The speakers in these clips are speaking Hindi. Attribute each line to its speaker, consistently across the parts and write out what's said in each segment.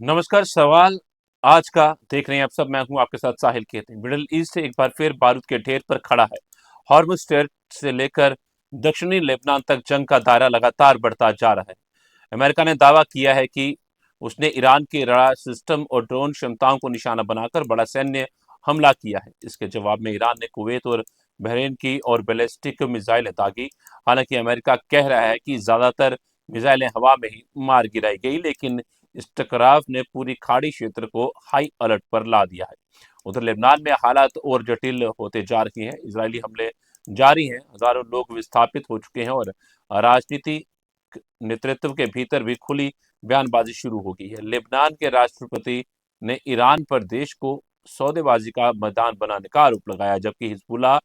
Speaker 1: नमस्कार। सवाल आज का देख रहे हैं आप सब। मैं हूं आपके साथ साहिल कहते हैं। मिडिल ईस्ट एक बार फिर बारूद के ढेर पर खड़ा है। हॉर्मुज़ स्ट्रेट से लेकर दक्षिणी लेबनान तक जंग का दायरा लगातार बढ़ता जा रहा है। अमेरिका ने दावा किया है कि उसने ईरान के रडार सिस्टम और ड्रोन क्षमताओं को निशाना बनाकर बड़ा सैन्य हमला किया है। इसके जवाब में ईरान ने कुवैत और बहरीन की और बैलिस्टिक मिसाइलें दागी। हालांकि अमेरिका कह रहा है कि ज्यादातर मिसाइलें हवा में ही मार गिराई गई, लेकिन इस टकराव ने पूरी खाड़ी क्षेत्र को हाई अलर्ट पर ला दिया है। उधर लेबनान में हालात और जटिल होते जा रहे हैं। इजरायली हमले जारी हैं, हजारों लोग विस्थापित हो चुके हैं और राजनीति नेतृत्व के भीतर भी खुली बयानबाजी शुरू हो गई है। लेबनान के राष्ट्रपति ने ईरान पर देश को सौदेबाजी का मैदान बनाने का आरोप लगाया, जबकि हिजबुल्लाह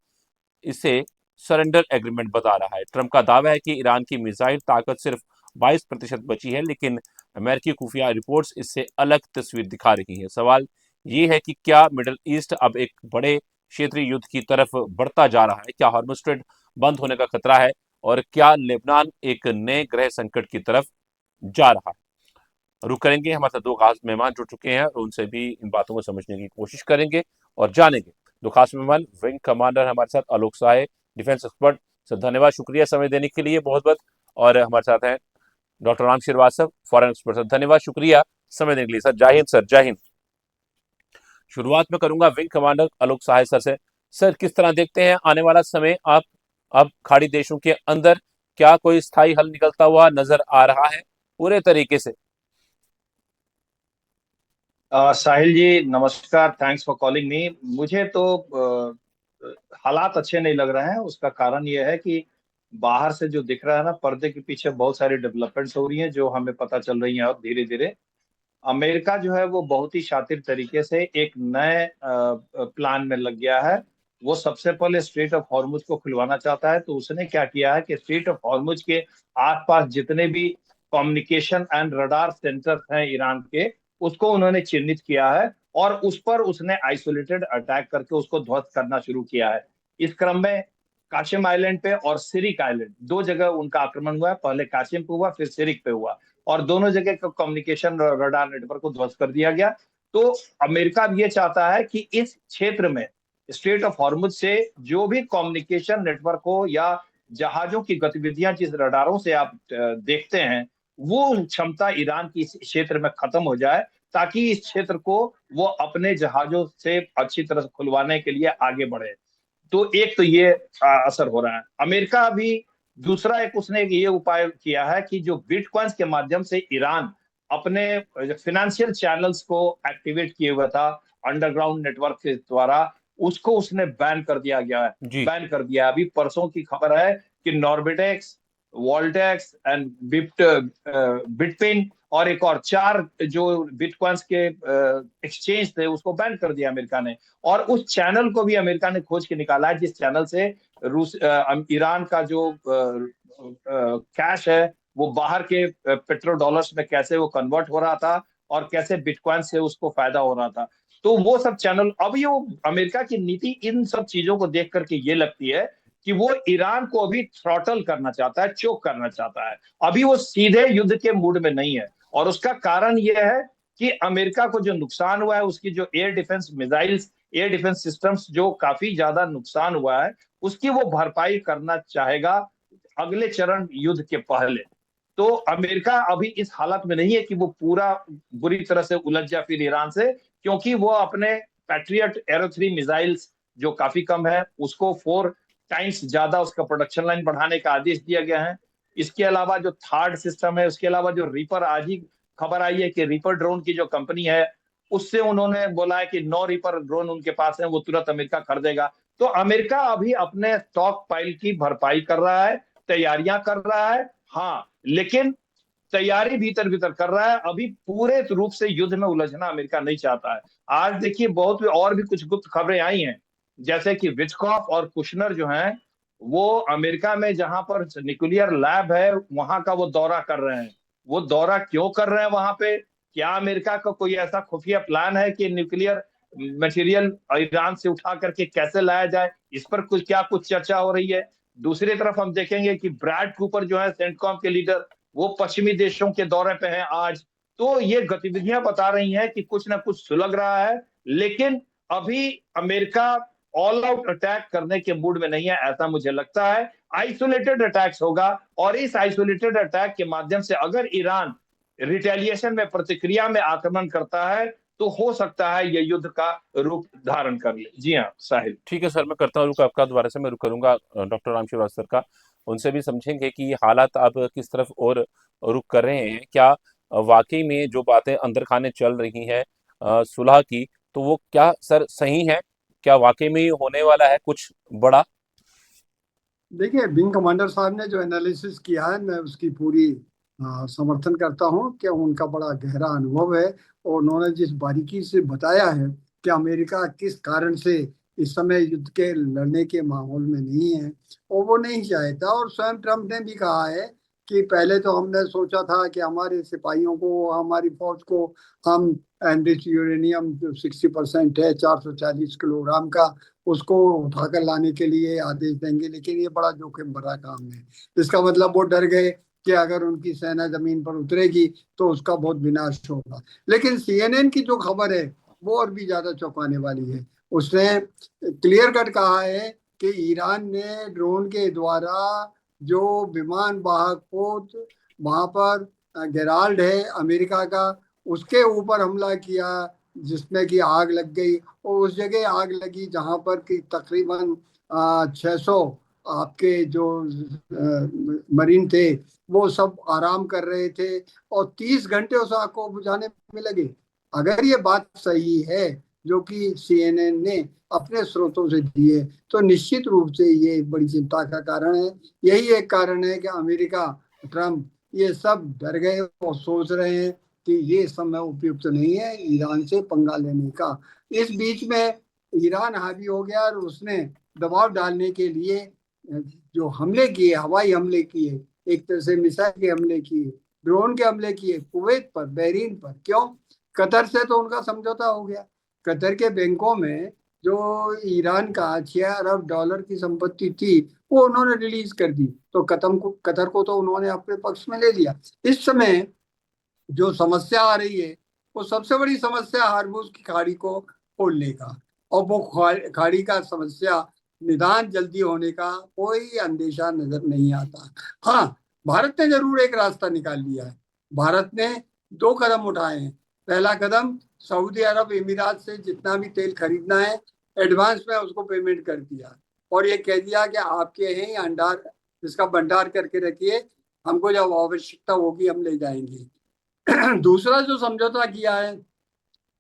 Speaker 1: इसे सरेंडर एग्रीमेंट बता रहा है। ट्रंप का दावा है कि ईरान की मिसाइल ताकत सिर्फ 22% बची है, लेकिन अमेरिकी खुफिया रिपोर्ट्स इससे अलग तस्वीर दिखा रही है। सवाल ये है कि क्या मिडल ईस्ट अब एक बड़े क्षेत्रीय युद्ध की तरफ बढ़ता जा रहा है? क्या हॉर्मुज़ स्ट्रेट बंद होने का खतरा है? और क्या लेबनान एक नए ग्रह संकट की तरफ जा रहा है? रुक करेंगे। हमारे साथ दो खास मेहमान जुड़ चुके हैं और उनसे भी इन बातों को समझने की कोशिश करेंगे और जानेंगे। दो खास मेहमान, विंग कमांडर हमारे साथ आलोक साहे, डिफेंस एक्सपर्ट। सर धन्यवाद, शुक्रिया समय देने के लिए बहुत बहुत। और हमारे साथ हैं doctor Ram Srivastava, foreign expert. Sir धन्यवाद, शुक्रिया समय देने के लिए। सर जय हिंद। सर जय हिंद। शुरुआत में करूंगा विंग कमांडर आलोक साहे सर से। सर किस तरह देखते हैं आने वाला समय? आप अब खाड़ी देशों के अंदर क्या कोई स्थायी हल निकलता हुआ नजर आ रहा है पूरे तरीके से?
Speaker 2: साहिल जी नमस्कार, थैंक्स फॉर कॉलिंग मी। मुझे तो हालात अच्छे नहीं लग रहे हैं। उसका कारण यह है कि बाहर से जो दिख रहा है ना, पर्दे के पीछे बहुत सारी डेवलपमेंट्स हो रही हैं जो हमें पता चल रही हैं। और धीरे धीरे अमेरिका जो है वो बहुत ही शातिर तरीके से एक नए प्लान में लग गया है। वो सबसे पहले स्ट्रेट ऑफ हॉर्मुज को खुलवाना चाहता है। तो उसने क्या किया है कि स्ट्रेट ऑफ हॉर्मुज के आसपास जितने भी कम्युनिकेशन एंड रडार सेंटर्स हैं ईरान के, उसको उन्होंने चिन्हित किया है और उस पर उसने आइसोलेटेड अटैक करके उसको ध्वस्त करना शुरू किया है। इस क्रम में काशिम आइलैंड पे और सिरिक आइलैंड, दो जगह उनका आक्रमण हुआ है। पहले काशिम पे हुआ, फिर सिरिक पे हुआ, और दोनों जगह का कम्युनिकेशन रडार नेटवर्क को ध्वस्त कर दिया गया। तो अमेरिका भी ये चाहता है कि इस क्षेत्र में स्ट्रेट ऑफ हॉर्मुज से जो भी कम्युनिकेशन नेटवर्क हो या जहाजों की गतिविधियां जिस रडारों से आप देखते हैं, वो क्षमता ईरान की इस क्षेत्र में खत्म हो जाए, ताकि इस क्षेत्र को वो अपने जहाजों से अच्छी तरह से खुलवाने के लिए आगे बढ़े। तो एक तो ये असर हो रहा है। अमेरिका भी दूसरा एक उसने ये उपाय किया है कि जो बिटकॉइंस के माध्यम से ईरान अपने फिनेंशियल चैनल्स को एक्टिवेट किए हुआ था अंडरग्राउंड नेटवर्क के द्वारा, उसको उसने बैन कर दिया गया है।
Speaker 1: जी।
Speaker 2: बैन कर दिया। अभी परसों की खबर है कि नॉर्बिटेक्स, वॉल्टेक्स एंड बिटपिन और एक और चार जो बिटकॉइंस के एक्सचेंज थे, उसको बैन कर दिया अमेरिका ने। और उस चैनल को भी अमेरिका ने खोज के निकाला है जिस चैनल से ईरान का जो कैश है वो बाहर के पेट्रो डॉलर्स में कैसे वो कन्वर्ट हो रहा था और कैसे बिटकॉइन से उसको फायदा हो रहा था। तो वो सब चैनल, अब ये अमेरिका की नीति इन सब चीजों को देख करके ये लगती है कि वो ईरान को अभी थ्रॉटल करना चाहता है, चोक करना चाहता है। अभी वो सीधे युद्ध के मूड में नहीं है। और उसका कारण यह है कि अमेरिका को जो नुकसान हुआ है, उसकी जो air defence missiles, air defence systems जो काफी ज्यादा नुकसान हुआ है, उसकी वो भरपाई करना चाहेगा अगले चरण युद्ध के पहले। तो अमेरिका अभी इस हालत में नहीं है कि वो पूरा बुरी तरह से उलझ जाए फिर ईरान से, क्योंकि वो अपने पैट्रियट एरो 3 मिसाइल्स जो काफी कम है, उसको 4 टाइम्स ज्यादा उसका प्रोडक्शन लाइन बढ़ाने का आदेश दिया गया है। इसके अलावा जो थर्ड सिस्टम है, उसके अलावा जो रीपर, आज ही खबर आई है कि रीपर ड्रोन की जो कंपनी है, उससे उन्होंने बोला है कि 9 रीपर ड्रोन उनके पास है, वो तुरंत अमेरिका खरीदेगा। तो अमेरिका अभी अपने स्टॉक पाइल की भरपाई कर रहा है, तैयारियां कर रहा है। हाँ, लेकिन तैयारी भीतर भीतर कर रहा है। अभी पूरे रूप से युद्ध में उलझना अमेरिका नहीं चाहता है। आज देखिए, बहुत और भी कुछ गुप्त खबरें आई हैं, जैसे कि विटकॉफ और कुशनर जो हैं, वो अमेरिका में जहां पर न्यूक्लियर लैब है वहां का वो दौरा कर रहे हैं। वो दौरा क्यों कर रहे हैं वहां पे? क्या अमेरिका का कोई ऐसा खुफिया प्लान है कि न्यूक्लियर मटेरियल ईरान से उठा करके कैसे लाया जाए? इस पर कुछ चर्चा हो रही है। दूसरी तरफ हम देखेंगे कि ब्रैड कूपर जो है सेंटकॉम के लीडर, वो पश्चिमी देशों के दौरे पे हैं आज। तो ये गतिविधियां बता रही हैं कि कुछ ना कुछ सुलग रहा है, लेकिन अभी अमेरिका ऑल आउट अटैक करने के मूड में नहीं है, ऐसा मुझे लगता है। आइसोलेटेड अटैक्स होगा, और इस आइसोलेटेड अटैक के माध्यम से अगर ईरान रिटेलिएशन में, प्रतिक्रिया में आक्रमण करता है, तो हो सकता है ये युद्ध का रूप धारण कर ले। जी हाँ साहिल।
Speaker 1: ठीक है सर, मैं करता हूँ रुक आपका, दोबारा से मैं रुक करूंगा डॉक्टर राम श्रीवास्तव का। उनसे भी समझेंगे कि हालात अब किस तरफ और रुक कर रहे हैं। क्या वाकई में जो बातें अंदर खाने चल रही हैं सुलह की, तो वो क्या सर सही है? क्या वाकई में होने वाला है कुछ बड़ा?
Speaker 3: देखिए, विंग कमांडर साहब ने जो एनालिसिस किया है, मैं उसकी पूरी समर्थन करता हूँ कि उनका बड़ा गहरा अनुभव है। और उन्होंने जिस बारीकी से बताया है कि अमेरिका किस कारण से इस समय युद्ध के लड़ने के माहौल में नहीं है, और वो नहीं चाहता। और स्वयं ट्रम्प ने भी कहा है कि पहले तो हमने सोचा था कि हमारे सिपाहियों को, हमारी फौज को हम एनरिच यूरेनियम जो 60% है, 440 किलोग्राम का, उसको उठाकर लाने के लिए आदेश देंगे, लेकिन ये बड़ा जोखिम भरा काम है। इसका मतलब वो डर गए कि अगर उनकी सेना जमीन पर उतरेगी तो उसका बहुत विनाश होगा। लेकिन सीएनएन की जो खबर है वो और भी ज्यादा चौंकाने वाली है। उसने क्लियर कट कहा है कि ईरान ने ड्रोन के द्वारा जो विमान वाहक पोत वहां पर गेराल्ड है अमेरिका का, उसके ऊपर हमला किया, जिसमें कि आग लग गई। और उस जगह आग लगी जहां पर कि तकरीबन 600 आपके जो मरीन थे वो सब आराम कर रहे थे, और 30 घंटे उस आग को बुझाने में लगे। अगर ये बात सही है जो कि सीएनएन ने अपने स्रोतों से दी है, तो निश्चित रूप से ये बड़ी चिंता का कारण है। यही एक कारण है कि अमेरिका, ट्रम्प, ये सब डर गए और सोच रहे हैं कि ये समय उपयुक्त नहीं है ईरान से पंगा लेने का। इस बीच में ईरान हावी हो गया और उसने दबाव डालने के लिए जो हमले किए, हवाई हमले किए, एक तरह से मिसाइल के हमले किए, ड्रोन के हमले किए कुवैत पर, बहरीन पर। क्यों? कतर से तो उनका समझौता हो गया। कतर के बैंकों में जो ईरान का $6 अरब की संपत्ति थी वो उन्होंने रिलीज कर दी, तो कतर को तो उन्होंने अपने पक्ष में ले लिया। इस समय जो समस्या आ रही है वो सबसे बड़ी समस्या हार्मूज की खाड़ी को खोलने का, और वो खाड़ी का समस्या निदान जल्दी होने का कोई अंदेशा नजर नहीं आता। हाँ, भारत ने जरूर एक रास्ता निकाल लिया है। भारत ने 2 कदम उठाए हैं। पहला कदम, सऊदी अरब इमीरात से जितना भी तेल खरीदना है एडवांस में उसको पेमेंट कर दिया, और ये कह दिया कि आपके हैं अंडार, इसका भंडार करके रखिए, हमको जब आवश्यकता होगी हम ले जाएंगे। दूसरा जो समझौता किया है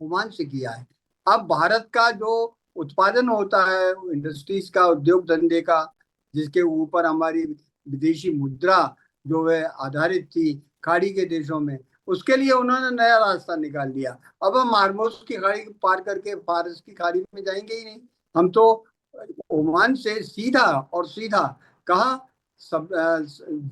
Speaker 3: ओमान से किया है। अब भारत का जो उत्पादन होता है इंडस्ट्रीज का, उद्योग धंधे का, जिसके ऊपर हमारी विदेशी मुद्रा जो है आधारित थी खाड़ी के देशों में, उसके लिए उन्होंने नया रास्ता निकाल लिया। अब हम हार्मोज की खाड़ी पार करके फारस की खाड़ी में जाएंगे ही नहीं। हम तो ओमान से सीधा और सीधा, कहा, सब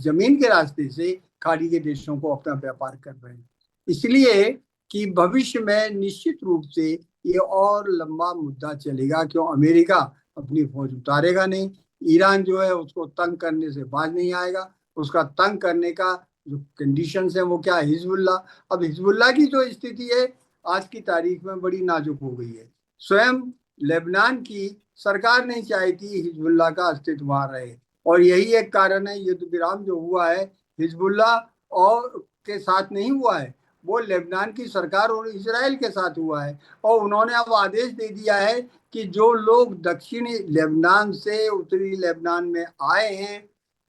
Speaker 3: जमीन के रास्ते से खाड़ी के देशों को अपना व्यापार कर रहे हैं। इसलिए कि भविष्य में निश्चित रूप से ये और लंबा मुद्दा चलेगा, क्यों? अमेरिका अपनी फौज उतारेगा नहीं, ईरान जो है उसको तंग करने से बाज नहीं आएगा। उसका तंग करने का जो कंडीशंस है वो क्या है? हिजबुल्ला। अब हिजबुल्ला की जो स्थिति है आज की तारीख में बड़ी नाजुक हो गई है। स्वयं लेबनान की सरकार नहीं चाहती हिजबुल्ला का अस्तित्व वहां रहे, और यही एक कारण है युद्ध विराम जो हुआ है हिजबुल्ला और के साथ नहीं हुआ है, वो लेबनान की सरकार और इजराइल के साथ हुआ है। और उन्होंने अब आदेश दे दिया है कि जो लोग दक्षिणी लेबनान से उत्तरी लेबनान में आए हैं,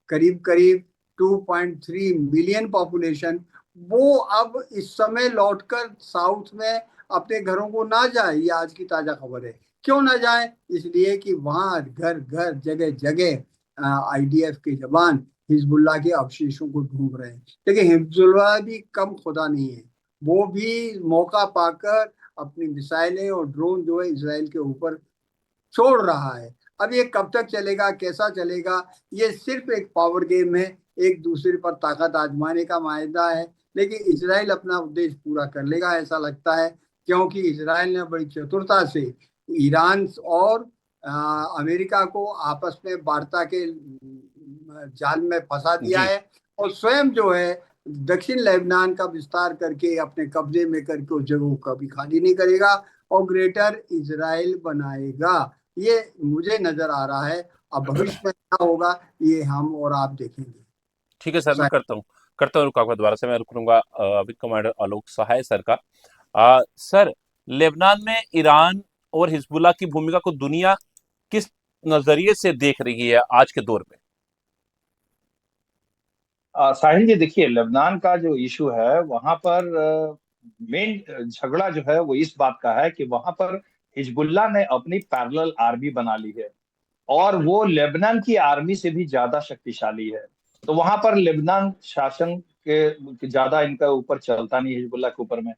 Speaker 3: करीब करीब 2.3 मिलियन पॉपुलेशन, वो अब इस समय लौटकर साउथ में अपने घरों को ना जाए। ये आज की ताजा खबर है। क्यों ना जाए? इसलिए कि वहां घर घर जगह जगह आईडीएफ के जवान हिजबुल्ला के अवशेषों को ढूंढ रहे हैं। लेकिन हिजबुल्ला भी कम खुदा नहीं है, वो भी मौका पाकर अपनी मिसाइलें और ड्रोन जो है इसराइल के ऊपर छोड़ रहा है। अब ये कब तक चलेगा, कैसा चलेगा? ये सिर्फ एक पावर गेम है, एक दूसरे पर ताकत आजमाने का मायदा है। लेकिन इसराइल अपना उद्देश्य पूरा कर लेगा ऐसा लगता है, क्योंकि इसराइल ने बड़ी चतुरता से ईरान और अमेरिका को आपस में वार्ता के जाल में फंसा दिया है, और स्वयं जो है दक्षिण लेबनान का विस्तार करके अपने कब्जे में करके उस जगह को कभी खाली नहीं करेगा और ग्रेटर इजराइल बनाएगा। ये मुझे नजर आ रहा है। अब भविष्य में क्या होगा ये हम और आप देखेंगे।
Speaker 1: ठीक है सर, मैं करता हूँ रुक आपका दोबारा से मैं रुक लूंगा विंग कमांडर आलोक सहाय सर का। सर, लेबनान में ईरान और हिजबुल्लाह की भूमिका को दुनिया किस नजरिए से देख रही है आज के दौर में?
Speaker 2: साहिल जी देखिए, लेबनान का जो इशू है वहां पर मेन झगड़ा जो है वो इस बात का है कि वहां पर हिजबुल्लाह ने अपनी पैरेलल आर्मी बना ली है और वो लेबनान की आर्मी से भी ज्यादा शक्तिशाली है। तो वहां पर लेबनान शासन के ज्यादा इनका ऊपर चलता नहीं है हिजबुल्लाह के ऊपर में।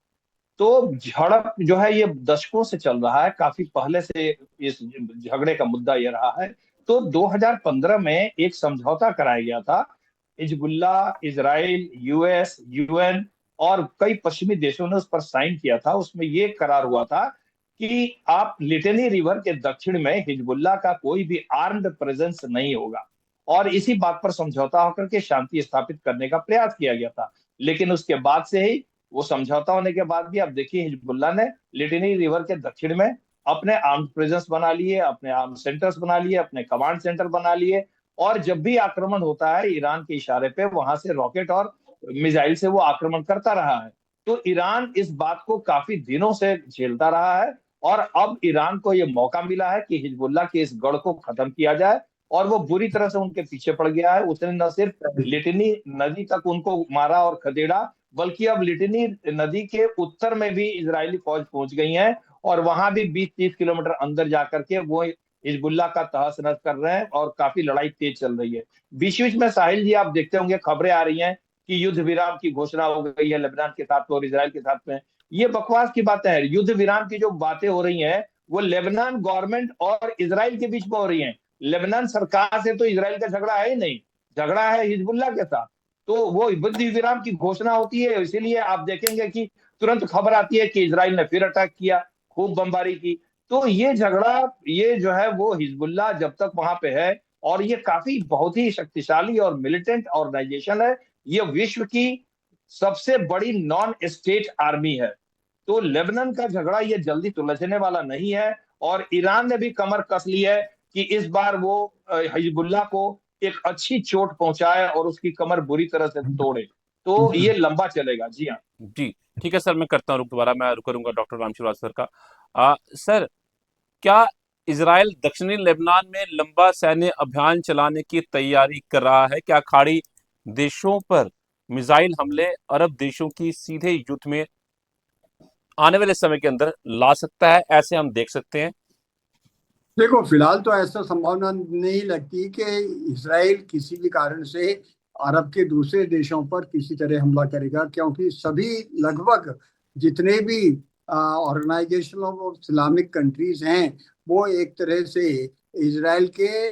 Speaker 2: तो झड़प जो है ये दशकों से चल रहा है, काफी पहले से इस झगड़े का मुद्दा ये रहा है। तो 2015 में एक समझौता कराया गया था, हिजबुल्लाह, इजराइल, यूएस, यूएन और कई पश्चिमी देशों ने उस पर साइन किया था। उसमें ये करार हुआ था कि आप लिटनी रिवर के दक्षिण में हिजबुल्लाह का कोई भी आर्म्ड प्रेजेंस नहीं होगा, और इसी बात पर समझौता होकर के शांति स्थापित करने का प्रयास किया गया था। लेकिन उसके बाद से ही, वो समझौता होने के बाद भी आप देखिए हिजबुल्लाह ने लिटनी रिवर के दक्षिण में अपने आर्म्ड प्रेजेंस बना लिए, अपने आर्म सेंटर्स बना लिए, अपने कमांड सेंटर बना लिए, और जब भी आक्रमण होता है ईरान के इशारे पे वहां से रॉकेट और मिसाइल से वो आक्रमण करता रहा है। तो ईरान इस बात को काफी दिनों से झेलता रहा है, और अब ईरान को ये मौका मिला है कि हिजबुल्लाह के इस गढ़ को खत्म किया जाए, और वो बुरी तरह से उनके पीछे पड़ गया है। उसने न सिर्फ लिटनी नदी तक उनको मारा और खदेड़ा, बल्कि अब लिटनी नदी के उत्तर में भी इजरायली फौज पहुंच गई है, और वहां भी 20-30 किलोमीटर अंदर जाकर के वो हिजबुल्लाह का तहस नहस कर रहे हैं, और काफी लड़ाई तेज चल रही है। बीच बीच में साहिल जी आप देखते होंगे खबरें आ रही हैं कि युद्ध विराम की घोषणा हो गई है लेबनान के साथ और इजराइल के साथ में। ये बकवास की बातें हैं। युद्ध विराम की जो बातें हो रही हैं वो लेबनान गवर्नमेंट और इजराइल के बीच में हो रही हैं। लेबनान सरकार से तो इजराइल का झगड़ा है ही नहीं, झगड़ा है हिजबुल्लाह के साथ। तो वो युद्ध विराम की घोषणा होती है, इसीलिए आप देखेंगे कि तुरंत खबर आती है कि इजराइल ने फिर अटैक किया, खूब बमबारी की। तो ये झगड़ा, ये जो है वो हिजबुल्लाह जब तक वहां पे है, और ये काफी बहुत ही शक्तिशाली और मिलिटेंट ऑर्गेनाइजेशन है, ये विश्व की सबसे बड़ी नॉन स्टेट आर्मी है। तो लेबनान का झगड़ा ये जल्दी सुलझने वाला नहीं है, और ईरान ने भी कमर कस ली है कि इस बार वो हिजबुल्लाह को एक अच्छी चोट पहुंचाए और उसकी कमर बुरी तरह से तोड़े। तो ये लंबा चलेगा। जी हाँ।
Speaker 1: जी, ठीक है सर, मैं करता हूँ रुक दोबारा मैं रुक करूंगा डॉक्टर राम श्रीवास्तव सर का। सर, क्या इजराइल दक्षिणी लेबनान में लंबा सैन्य अभियान चलाने की तैयारी कर रहा है? क्या खाड़ी देशों पर मिसाइल हमले अरब देशों की सीधे युद्ध में आने वाले समय के अंदर ला सकता है, ऐसे हम देख सकते हैं?
Speaker 3: देखो फिलहाल तो ऐसा संभावना नहीं लगती कि इसराइल किसी भी कारण से अरब के दूसरे देशों पर किसी तरह हमला करेगा, क्योंकि सभी लगभग जितने भी ऑर्गेनाइजेशन ऑफ इस्लामिक कंट्रीज हैं वो एक तरह से इसराइल के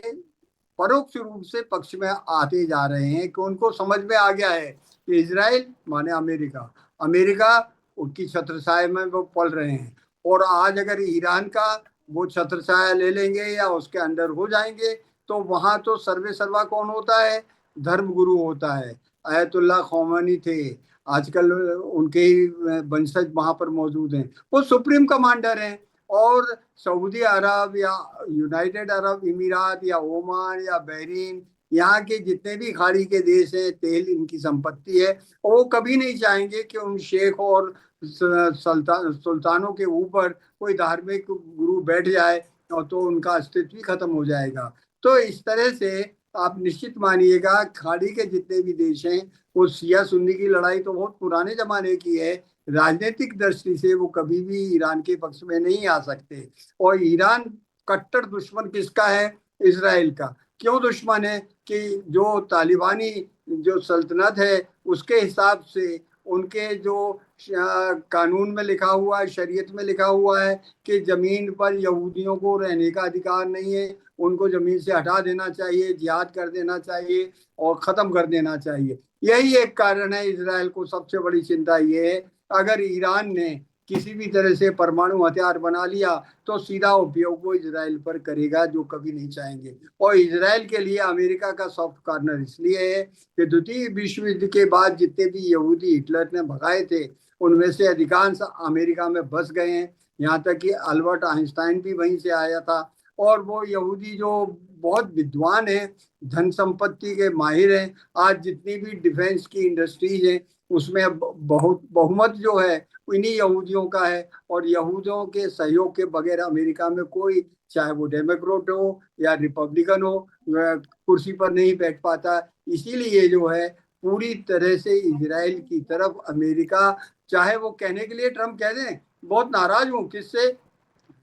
Speaker 3: परोक्ष रूप से पक्ष में आते जा रहे हैं कि उनको समझ में आ गया है कि इसराइल माने अमेरिका, अमेरिका उनकी छत्रछाया में वो पल रहे हैं। और आज अगर ईरान का वो छत्रछाया ले लेंगे या उसके अंडर हो जाएंगे तो वहां तो सर्वे सर्वा कौन होता है? धर्म गुरु होता है। अयतुल्ला खौमेनी थे, आजकल उनके ही वंशज वहां पर मौजूद हैं, वो सुप्रीम कमांडर हैं। और सऊदी अरब या यूनाइटेड अरब इमीरात या ओमान या बहरीन, यहाँ के जितने भी खाड़ी के देश हैं, तेल इनकी संपत्ति है। और वो कभी नहीं चाहेंगे कि उन शेख और सुल्तानों के ऊपर कोई धार्मिक गुरु बैठ जाए, और तो उनका अस्तित्व ही खत्म हो जाएगा। तो इस तरह से आप निश्चित मानिएगा खाड़ी के जितने भी देश हैं वो शिया सुन्नी की लड़ाई तो बहुत पुराने जमाने की है। राजनीतिक दृष्टि से वो कभी भी ईरान के पक्ष में नहीं आ सकते। और ईरान कट्टर दुश्मन किसका है? इसराइल का। क्यों दुश्मन है? कि जो तालिबानी जो सल्तनत है उसके हिसाब से उनके जो कानून में लिखा हुआ है, शरीयत में लिखा हुआ है कि जमीन पर यहूदियों को रहने का अधिकार नहीं है, उनको जमीन से हटा देना चाहिए, जिहाद कर देना चाहिए और खत्म कर देना चाहिए। यही एक कारण है। इसराइल को सबसे बड़ी चिंता ये है अगर ईरान ने किसी भी तरह से परमाणु हथियार बना लिया तो सीधा उपयोग वो इजराइल पर करेगा, जो कभी नहीं चाहेंगे। और इजराइल के लिए अमेरिका का सॉफ्ट कॉर्नर इसलिए है कि द्वितीय विश्व युद्ध के बाद जितने भी यहूदी हिटलर ने भगाए थे उनमें से अधिकांश अमेरिका में बस गए हैं। यहाँ तक कि अल्बर्ट आइंस्टाइन भी वहीं से आया था। और वो यहूदी जो बहुत विद्वान है, धन संपत्ति के माहिर हैं, आज जितनी भी डिफेंस की इंडस्ट्रीज है उसमें बहुत बहुमत जो है इन्हीं यहूदियों का है। और यहूदियों के सहयोग के बगैर अमेरिका में कोई, चाहे वो डेमोक्रेट हो या रिपब्लिकन हो, वह कुर्सी पर नहीं बैठ पाता। इसीलिए जो है पूरी तरह से इजराइल की तरफ अमेरिका, चाहे वो कहने के लिए ट्रम्प कह दें बहुत नाराज हूँ किससे,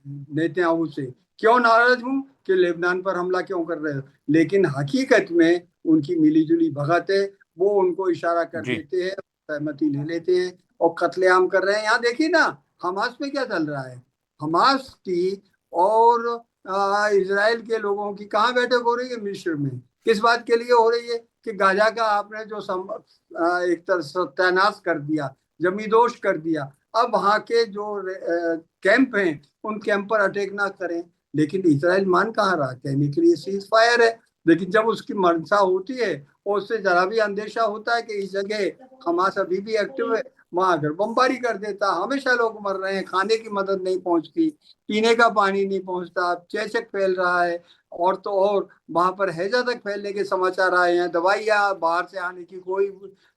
Speaker 3: नेतन्याहू से। क्यों नाराज हूँ कि लेबनान पर हमला क्यों कर रहे हो, लेकिन हकीकत में उनकी मिलीजुली भगत है। वो उनको इशारा कर
Speaker 1: जी।
Speaker 3: देते हैं, सहमति ले लेते हैं और कत्लेआम कर रहे हैं। यहाँ देखिए ना हमास में क्या चल रहा है। हमास की और इजराइल के लोगों की कहाँ बैठक हो रही है, मिस्र में। किस बात के लिए हो रही है कि गाजा का आपने जो एक तरह सत्यानाश कर दिया, जमींदोज कर दिया। अब वहाँ के जो कैंप हैं उन कैंप पर अटैक ना करें। लेकिन इजराइल मान कहाँ रहा, कहने के लिए सीज फायर है, लेकिन जब उसकी मंशा होती है और उससे जरा भी अंदेशा होता है कि इस जगह हमास अभी भी एक्टिव है, वहां अगर बमबारी कर देता। हमेशा लोग मर रहे हैं, खाने की मदद नहीं पहुंचती, पीने का पानी नहीं पहुंचता, चेचक फैल रहा है। और तो और वहां पर हैजा तक फैलने के समाचार आए हैं। दवाइयाँ बाहर से आने की कोई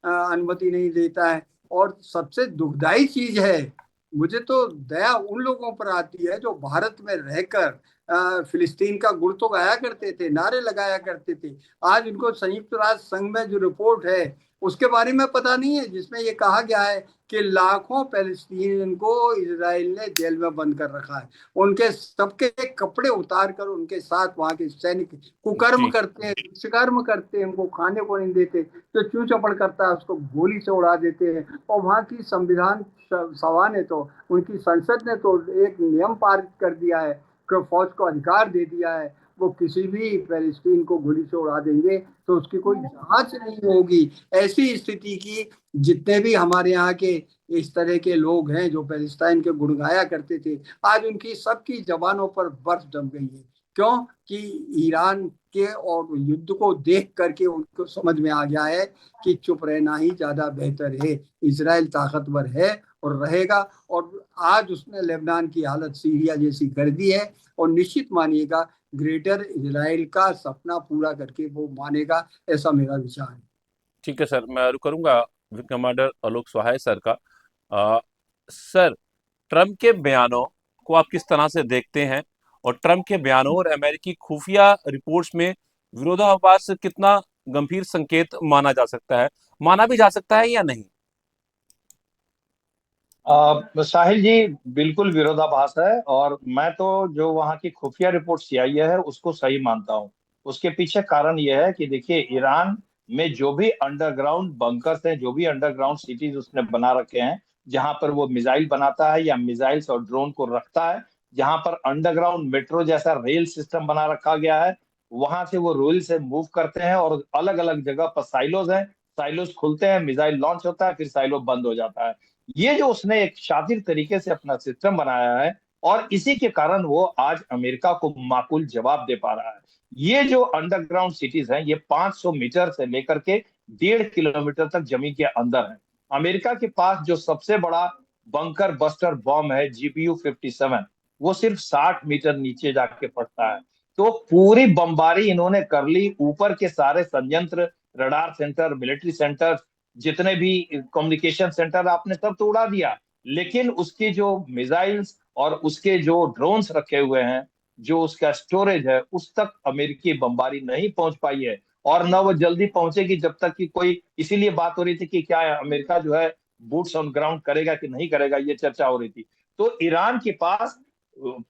Speaker 3: अनुमति नहीं देता है। और सबसे दुखदाई चीज है, मुझे तो दया उन लोगों पर आती है जो भारत में रहकर फिलिस्तीन का गुण तो गाया करते थे, नारे लगाया करते थे। आज उनको संयुक्त राष्ट्र संघ में जो रिपोर्ट है उसके बारे में पता नहीं है, जिसमें ये कहा गया है कि लाखों पैलेस्टीनियन को इजराइल ने जेल में बंद कर रखा है। उनके सबके कपड़े उतार कर उनके साथ वहां के सैनिक कुकर्म
Speaker 1: जी।
Speaker 3: करते हैं, दुष्कर्म करते हैं, उनको खाने को नहीं देते, जो चू चपड़ करता है उसको गोली से उड़ा देते हैं। और वहां की संविधान सभा ने तो, उनकी संसद ने तो एक नियम पारित कर दिया है कि फौज को अधिकार दे दिया है, वो किसी भी पैलेस्टीन को गोली से उड़ा देंगे तो उसकी कोई जांच नहीं होगी। ऐसी स्थिति की जितने भी हमारे यहाँ के इस तरह के लोग हैं जो पैलेस्टाइन के गुण गाया करते थे, आज उनकी सबकी जबानों पर बर्फ जम गई है। क्यों कि ईरान के और युद्ध को देख करके उनको समझ में आ गया है कि चुप रहना ही ज्यादा बेहतर है। इजराइल ताकतवर है और रहेगा। और आज उसने लेबनान की हालत सीरिया जैसी कर दी है और निश्चित मानिएगा ग्रेटर इजराइल का सपना पूरा करके वो मानेगा, ऐसा मेरा विचार है।
Speaker 1: ठीक है सर, मैं रुक करूंगा विंग कमांडर आलोक सहाय सर का। सर, ट्रम्प के बयानों को आप किस तरह से देखते हैं, और ट्रम्प के बयानों और अमेरिकी खुफिया रिपोर्ट्स में विरोधाभास कितना गंभीर संकेत माना जा सकता है, माना भी जा सकता है या नहीं?
Speaker 2: साहिल जी, बिल्कुल विरोधाभास है। और मैं तो जो वहाँ की खुफिया रिपोर्ट CIA है उसको सही मानता हूँ। उसके पीछे कारण यह है कि देखिए, ईरान में जो भी अंडरग्राउंड बंकर्स हैं, जो भी अंडरग्राउंड सिटीज उसने बना रखे हैं, जहां पर वो मिसाइल बनाता है या मिसाइल्स और ड्रोन को रखता है, जहां पर अंडरग्राउंड मेट्रो जैसा रेल सिस्टम बना रखा गया है, वहां से वो रेल से मूव करते हैं। और अलग अलग जगह पर साइलोज हैं, साइलोज खुलते हैं, मिसाइल लॉन्च होता है, फिर साइलो बंद हो जाता है। ये जो उसने एक शातिर तरीके से अपना सिस्टम बनाया है, और इसी के कारण वो आज अमेरिका को माकूल जवाब दे पा रहा है। ये जो अंडरग्राउंड सिटीज हैं, ये 500 मीटर से लेकर के 1.5 किलोमीटर तक जमीन के अंदर है। अमेरिका के पास जो सबसे बड़ा बंकर बस्टर बॉम्ब है GBU-57, वो सिर्फ 60 मीटर नीचे जाके पड़ता है। तो पूरी बमबारी इन्होंने कर ली, ऊपर के सारे संयंत्र, रडार सेंटर, मिलिट्री सेंटर, जितने भी कम्युनिकेशन सेंटर आपने सब तो उड़ा दिया। लेकिन उसकी जो मिसाइल्स और उसके जो ड्रोन्स रखे हुए हैं, जो उसका स्टोरेज है, उस तक अमेरिकी बमबारी नहीं पहुंच पाई है। और न वो जल्दी पहुंचेगी जब तक कि कोई, इसीलिए बात हो रही थी कि क्या अमेरिका जो है बूट्स ऑन ग्राउंड करेगा कि नहीं करेगा, ये चर्चा हो रही थी। तो ईरान के पास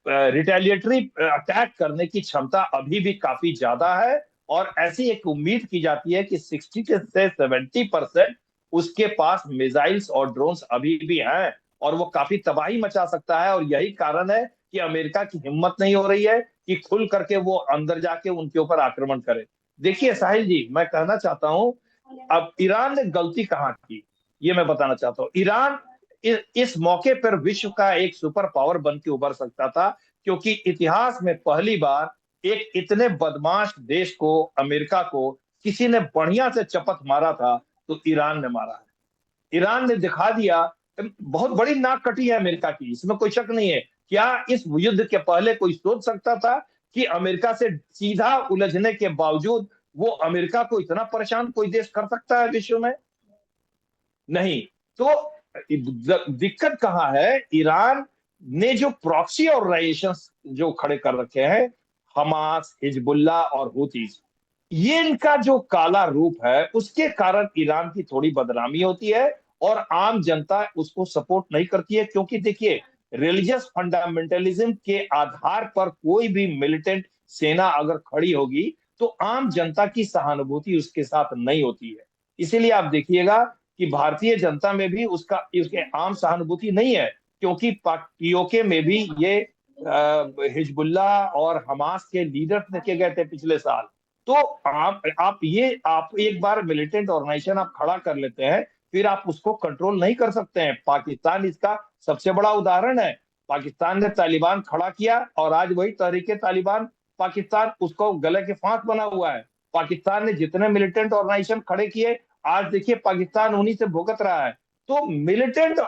Speaker 2: रिटेलिएटरी अटैक करने की क्षमता अभी भी काफी ज्यादा है। और ऐसी एक उम्मीद की जाती है कि 60 से 70% उसके पास मिसाइल्स और ड्रोन्स अभी भी हैं, और वो काफी तबाही मचा सकता है। और यही कारण है कि अमेरिका की हिम्मत नहीं हो रही है कि खुल करके वो अंदर जाके उनके ऊपर आक्रमण करे। देखिए साहिल जी, मैं कहना चाहता हूं, अब ईरान ने गलती कहाँ की, ये मैं बताना चाहता हूँ। ईरान इस मौके पर विश्व का एक सुपर पावर बन के उभर सकता था, क्योंकि इतिहास में पहली बार एक इतने बदमाश देश को, अमेरिका को, किसी ने बढ़िया से चपत मारा था, तो ईरान ने मारा है। ईरान ने दिखा दिया, बहुत बड़ी नाक कटी है अमेरिका की, इसमें कोई शक नहीं है। क्या इस युद्ध के पहले कोई सोच सकता था कि अमेरिका से सीधा उलझने के बावजूद वो अमेरिका को इतना परेशान कोई देश कर सकता है विश्व में? नहीं। तो दिक्कत कहां है? ईरान ने जो प्रॉक्सी ऑर्गेनाइजेशन जो खड़े कर रखे हैं, हमास, हिजबुल्लाह और हुतीज, ये इनका जो काला रूप है, उसके कारण ईरान की थोड़ी बदनामी होती है और आम जनता उसको सपोर्ट नहीं करती है। क्योंकि देखिए, रिलीजियस फंडामेंटलिज्म के आधार पर कोई भी मिलिटेंट सेना अगर खड़ी होगी, तो आम जनता की सहानुभूति उसके साथ नहीं होती है। इसीलिए आप देखिएगा कि भारतीय जनता में भी उसके आम सहानुभूति नहीं है, क्योंकि पीओके में भी ये हिजबुल्लाह और हमास के लीडर देखे गए थे पिछले साल। तो आप एक बार मिलिटेंट ऑर्गेनाइजेशन आप खड़ा कर लेते हैं, फिर आप उसको कंट्रोल नहीं कर सकते हैं। पाकिस्तान इसका सबसे बड़ा उदाहरण है। पाकिस्तान ने तालिबान खड़ा किया और आज वही तहरीके तालिबान पाकिस्तान उसको गले के फांस बना हुआ है। पाकिस्तान ने जितने मिलिटेंट ऑर्गेनाइजेशन खड़े किए, आज देखिए पाकिस्तान उन्हीं से भुगत रहा है। तो मिलिटेंट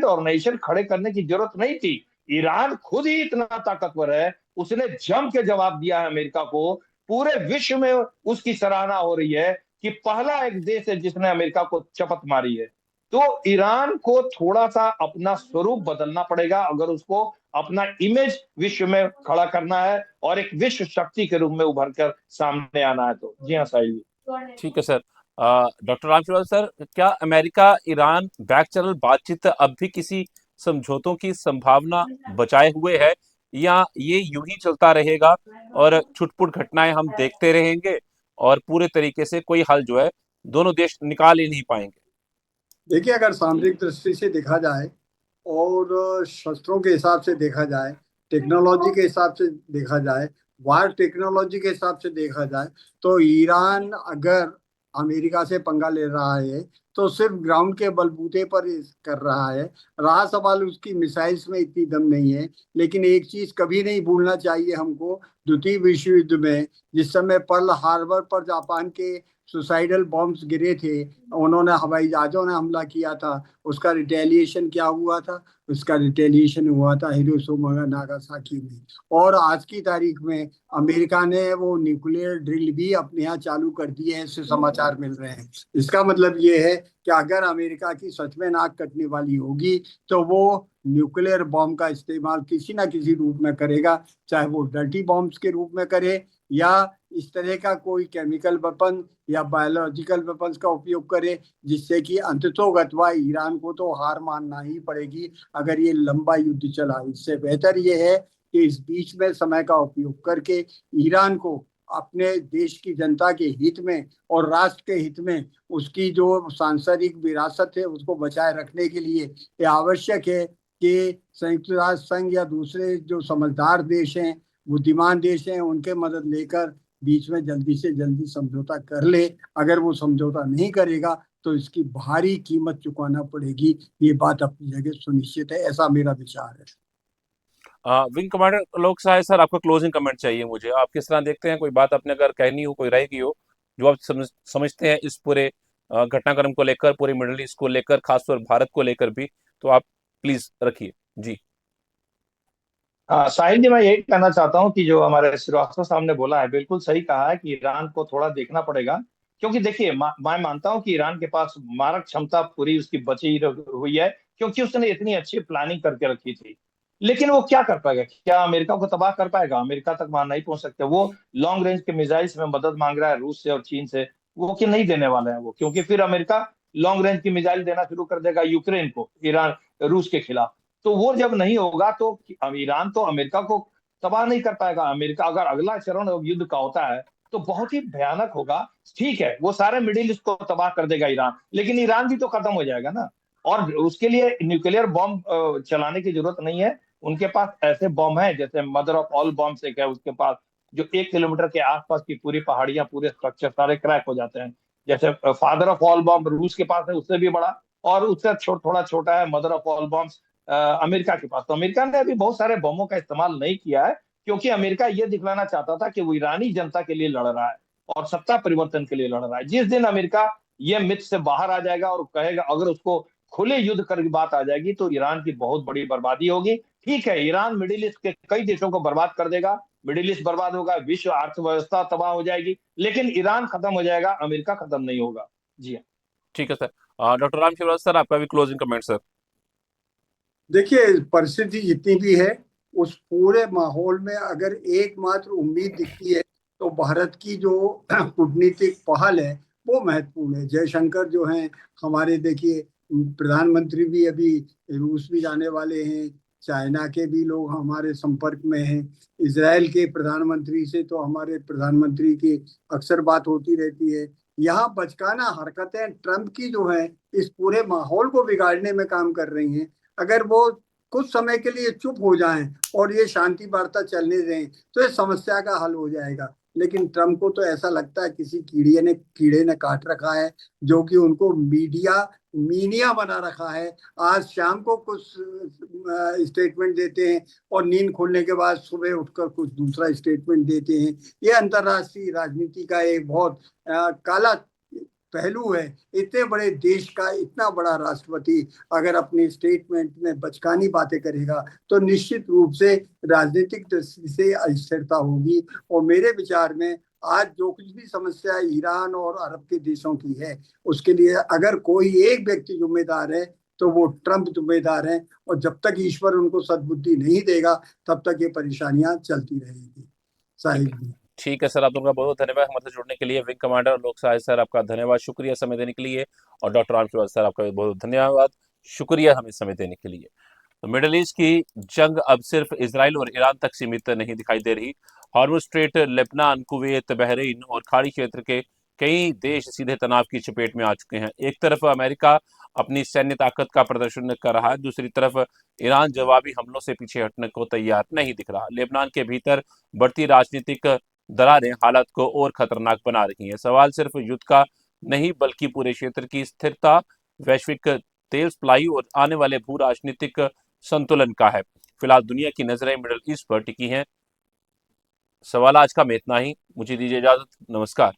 Speaker 2: ऑर्गेनाइजेशन खड़े करने की जरूरत नहीं थी। ईरान खुद ही इतना ताकतवर है, उसने जम के जवाब दिया है अमेरिका को। पूरे विश्व में उसकी सराहना हो रही है कि पहला एक देश है जिसने अमेरिका को चपत मारी है। तो ईरान को थोड़ा सा अपना स्वरूप बदलना पड़ेगा अगर उसको अपना इमेज विश्व में खड़ा करना है और एक विश्व शक्ति के रूप में उभर कर सामने आना है। तो जी हाँ साहिल जी।
Speaker 1: ठीक है सर। डॉक्टर रामचंद्र सर, क्या अमेरिका ईरान बैक चैनल बातचीत अब भी किसी समझौतों की संभावना बचाए हुए है, या ये यूं ही चलता रहेगा और छुटपुट घटनाएं हम देखते रहेंगे और पूरे तरीके से कोई हल जो है दोनों देश निकाल ही नहीं पाएंगे?
Speaker 3: देखिए, अगर सामरिक दृष्टि से देखा जाए और शस्त्रों के हिसाब से देखा जाए, टेक्नोलॉजी के हिसाब से देखा जाए, वार टेक्नोलॉजी के हिसाब से देखा जाए, तो ईरान अगर अमेरिका से पंगा ले रहा है तो सिर्फ ग्राउंड के बलबूते पर कर रहा है। रहा सवाल उसकी मिसाइल्स में इतनी दम नहीं है। लेकिन एक चीज कभी नहीं भूलना चाहिए हमको, द्वितीय विश्व युद्ध में जिस समय पर्ल हार्बर पर जापान के सुसाइडल बॉम्ब्स गिरे थे, उन्होंने हवाई जहाजों ने हमला किया था, उसका रिटेलिएशन क्या हुआ था? उसका रिटेलिएशन हुआ था हिरोशिमा नागासाकी में। और आज की तारीख में अमेरिका ने वो न्यूक्लियर ड्रिल भी अपने यहाँ चालू कर दिए हैं, ऐसे समाचार मिल रहे हैं। इसका मतलब ये है कि अगर अमेरिका की सच में नाक कटने वाली होगी तो वो न्यूक्लियर बॉम्ब का इस्तेमाल किसी ना किसी रूप में करेगा, चाहे वो डर्टी बॉम्ब्स के रूप में करे या इस तरह का कोई केमिकल वेपन या बायोलॉजिकल वेपन्स का उपयोग करे, जिससे कि अंततोगत्वा ईरान को तो हार मानना ही पड़ेगी अगर ये लंबा युद्ध चला। इससे बेहतर ये है कि इस बीच में समय का उपयोग करके ईरान को अपने देश की जनता के हित में और राष्ट्र के हित में उसकी जो सांसारिक विरासत है उसको बचाए रखने के लिए ये आवश्यक है कि संयुक्त राष्ट्र संघ या दूसरे जो समझदार देश हैं, बुद्धिमान देश हैं, उनके मदद लेकर बीच में जल्दी से जल्दी समझौता कर ले। अगर वो समझौता नहीं करेगा तो इसकी भारी कीमत चुकाना पड़ेगी, ये बात अपनी जगह सुनिश्चित है, ऐसा मेरा विचार है।
Speaker 1: विंग कमांडर आलोक सहाय सर, आपका क्लोजिंग कमेंट चाहिए मुझे। आप किस तरह देखते हैं? कोई बात आपने अगर कहनी हो, कोई रहेगी हो जो आप समझते हैं इस पूरे घटनाक्रम को लेकर, पूरे मिडिल ईस्ट को लेकर, खासतौर भारत को लेकर भी, तो आप प्लीज रखिए जी।
Speaker 2: हाँ साहिल जी, मैं यही कहना चाहता हूँ कि जो हमारे श्रीवास्तव साहब ने बोला है बिल्कुल सही कहा है कि ईरान को थोड़ा देखना पड़ेगा। क्योंकि देखिए, मैं मानता हूँ कि ईरान के पास मारक क्षमता पूरी उसकी बची हुई है, क्योंकि उसने इतनी अच्छी प्लानिंग करके रखी थी। लेकिन वो क्या कर पाएगा? क्या अमेरिका को तबाह कर पाएगा? अमेरिका तक वहां नहीं पहुंच सकते। वो लॉन्ग रेंज के मिसाइल्स में मदद मांग रहा है रूस से और चीन से, वो कि नहीं देने वाले हैं वो, क्योंकि फिर अमेरिका लॉन्ग रेंज की मिसाइल देना शुरू कर देगा यूक्रेन को, ईरान रूस के खिलाफ। तो वो जब नहीं होगा तो ईरान तो अमेरिका को तबाह नहीं कर पाएगा। अमेरिका अगर अगला चरण युद्ध का होता है तो बहुत ही भयानक होगा। ठीक है, वो सारे मिडिल ईस्ट को तबाह कर देगा ईरान, लेकिन ईरान भी तो खत्म हो जाएगा ना। और उसके लिए न्यूक्लियर बॉम्ब चलाने की जरूरत नहीं है। उनके पास ऐसे बॉम्ब हैं, जैसे मदर ऑफ ऑल बॉम्ब एक है उसके पास, जो 1 किलोमीटर के आसपास की पूरी पहाड़ियां, पूरे स्ट्रक्चर सारे क्रैक हो जाते हैं। जैसे फादर ऑफ ऑल बॉम्ब रूस के पास है, उससे भी बड़ा और उससे थोड़ा छोटा है mother of all bombs America के पास। तो अमेरिका ने अभी बहुत सारे बमों का इस्तेमाल नहीं किया है, क्योंकि अमेरिका ये दिखलाना चाहता था कि वो ईरानी जनता के लिए लड़ रहा है और सत्ता परिवर्तन के लिए लड़ रहा है। जिस दिन अमेरिका ये मिथ से बाहर आ जाएगा और कहेगा, अगर उसको खुले युद्ध कर की बात आ जाएगी, तो ईरान की बहुत बड़ी बर्बादी होगी। ठीक है, ईरान मिडिल ईस्ट के कई देशों को बर्बाद कर देगा, मिडिल ईस्ट बर्बाद होगा, विश्व अर्थव्यवस्था तबाह हो जाएगी, लेकिन ईरान खत्म हो जाएगा, अमेरिका खत्म नहीं होगा। जी हाँ।
Speaker 1: ठीक है sir. Doctor Ram Srivastava sir, आपका भी क्लोजिंग कमेंट सर।
Speaker 3: देखिए, परिस्थिति जितनी भी है, उस पूरे माहौल में अगर एकमात्र उम्मीद दिखती है तो भारत की जो कूटनीतिक पहल है वो महत्वपूर्ण है। जयशंकर जो हैं हमारे, देखिए प्रधानमंत्री भी अभी रूस भी जाने वाले हैं, चाइना के भी लोग हमारे संपर्क में हैं, इसराइल के प्रधानमंत्री से तो हमारे प्रधानमंत्री की अक्सर बात होती रहती है। यहाँ बचकाना हरकतें ट्रंप की जो है इस पूरे माहौल को बिगाड़ने में काम कर रही हैं। अगर वो कुछ समय के लिए चुप हो जाएं और ये शांति वार्ता चलने दें तो इस समस्या का हल हो जाएगा। लेकिन ट्रम्प को तो ऐसा लगता है किसी कीड़े ने काट रखा है, जो कि उनको मीनिया बना रखा है। आज शाम को कुछ स्टेटमेंट देते हैं और नींद खुलने के बाद सुबह उठकर कुछ दूसरा स्टेटमेंट देते हैं। ये अंतर्राष्ट्रीय राजनीति का एक बहुत काला पहलू है। इतने बड़े देश का इतना बड़ा राष्ट्रपति अगर अपनी स्टेटमेंट में बचकानी बातें करेगा तो निश्चित रूप से राजनीतिक दृष्टि से अस्थिरता होगी। और मेरे विचार में आज जो कुछ भी समस्या ईरान और अरब के देशों की है, उसके लिए अगर कोई एक व्यक्ति जिम्मेदार है तो वो ट्रंप जिम्मेदार है। और जब तक ईश्वर उनको सद्बुद्धि नहीं देगा तब तक ये परेशानियां चलती रहेगी।
Speaker 1: ठीक
Speaker 3: साहिब
Speaker 1: है।
Speaker 3: जी।
Speaker 1: ठीक है सर, आप दोनों का बहुत धन्यवाद हमारे साथ जुड़ने के लिए। विंग कमांडर लोक सहाय सर, आपका धन्यवाद, शुक्रिया समय देने के लिए। और डॉक्टर राम श्रीवास्तव सर, आपका भी बहुत धन्यवाद, शुक्रिया हमें समय देने के लिए। तो मिडल ईस्ट की जंग अब सिर्फ इसराइल और ईरान तक सीमित नहीं दिखाई दे रही। Hormuz strait, Lebanon, Kuwait, Bahrain और खाड़ी क्षेत्र के कई देश सीधे तनाव की चपेट में आ चुके हैं। एक तरफ अमेरिका अपनी सैन्य ताकत का प्रदर्शन कर रहा है, दूसरी तरफ ईरान जवाबी हमलों से पीछे हटने को तैयार नहीं दिख रहा। लेबनान के भीतर बढ़ती राजनीतिक दरारें हालात को और खतरनाक बना रही हैं। सवाल सिर्फ युद्ध का नहीं, बल्कि पूरे क्षेत्र की स्थिरता, वैश्विक तेल सप्लाई और आने वाले भू राजनीतिक संतुलन का है। फिलहाल दुनिया की नजरें मिडल ईस्ट पर टिकी हैं। सवाल आज का में इतना ही। मुझे दीजिए इजाजत। नमस्कार।